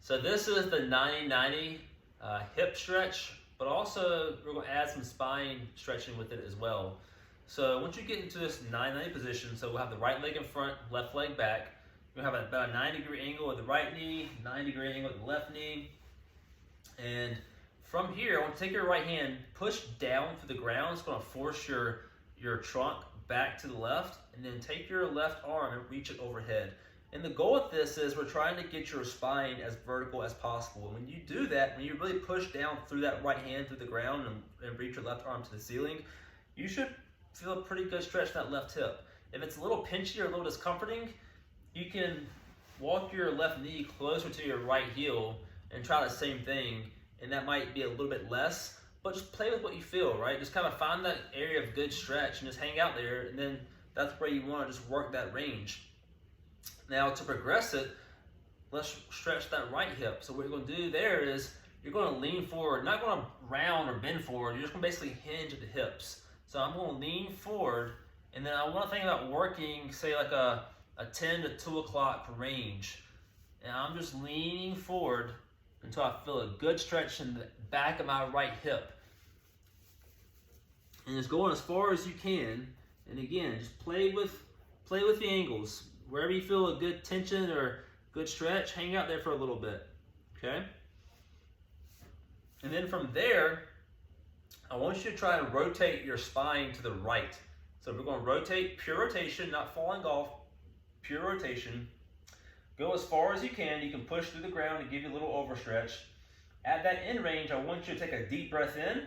So this is the 90-90 hip stretch, but also we're going to add some spine stretching with it as well. So once you get into this 90-90 position, so we'll have the right leg in front, left leg back. We'll have about a 90-degree angle at the right knee, 90-degree angle at the left knee. And from here, I want to take your right hand, push down to the ground. It's going to force your trunk back to the left, and then take your left arm and reach it overhead. And the goal with this is we're trying to get your spine as vertical as possible. And when you do that, when you really push down through that right hand through the ground and reach your left arm to the ceiling, you should feel a pretty good stretch in that left hip. If it's a little pinchy or a little discomforting, you can walk your left knee closer to your right heel and try the same thing, and that might be a little bit less, but just play with what you feel, right? Just kind of find that area of good stretch and just hang out there, and then that's where you want to just work that range. Now to progress it, let's stretch that right hip. So what you're going to do there is you're going to lean forward, not going to round or bend forward, you're just going to basically hinge at the hips. So I'm going to lean forward, and then I want to think about working, say like a 10 to 2 o'clock range. And I'm just leaning forward until I feel a good stretch in the back of my right hip. And just going as far as you can. And again, just play with the angles. Wherever you feel a good tension or good stretch, hang out there for a little bit, okay? And then from there, I want you to try to rotate your spine to the right. So we're going to rotate, pure rotation, not falling off, pure rotation. Go as far as you can. You can push through the ground and give you a little overstretch. At that end range, I want you to take a deep breath in.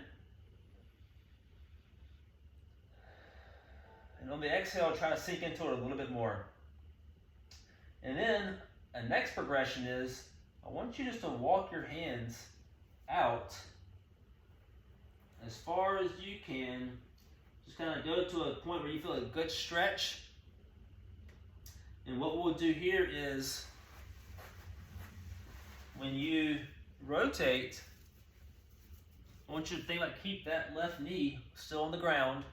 And on the exhale, try to sink into it a little bit more. And then a next progression is, I want you just to walk your hands out as far as you can. Just kind of go to a point where you feel a good stretch. And what we'll do here is, when you rotate, I want you to think like keep that left knee still on the ground.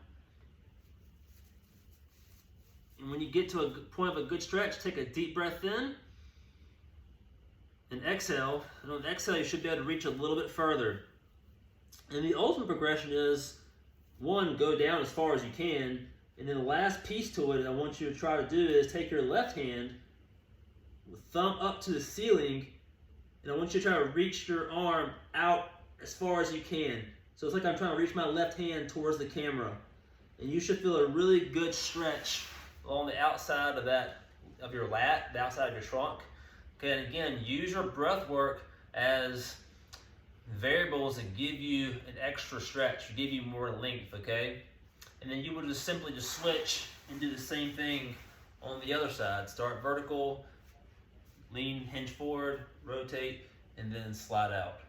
And when you get to a point of a good stretch, take a deep breath in and exhale. And on the exhale, you should be able to reach a little bit further. And the ultimate progression is, one, go down as far as you can. And then the last piece to it I want you to try to do is take your left hand, with thumb up to the ceiling, and I want you to try to reach your arm out as far as you can. So it's like I'm trying to reach my left hand towards the camera. And you should feel a really good stretch along the outside of your lat, the outside of your trunk. Okay, and again, use your breath work as variables that give you an extra stretch, give you more length, okay? And then you would just simply switch and do the same thing on the other side. Start vertical, lean, hinge forward, rotate, and then slide out.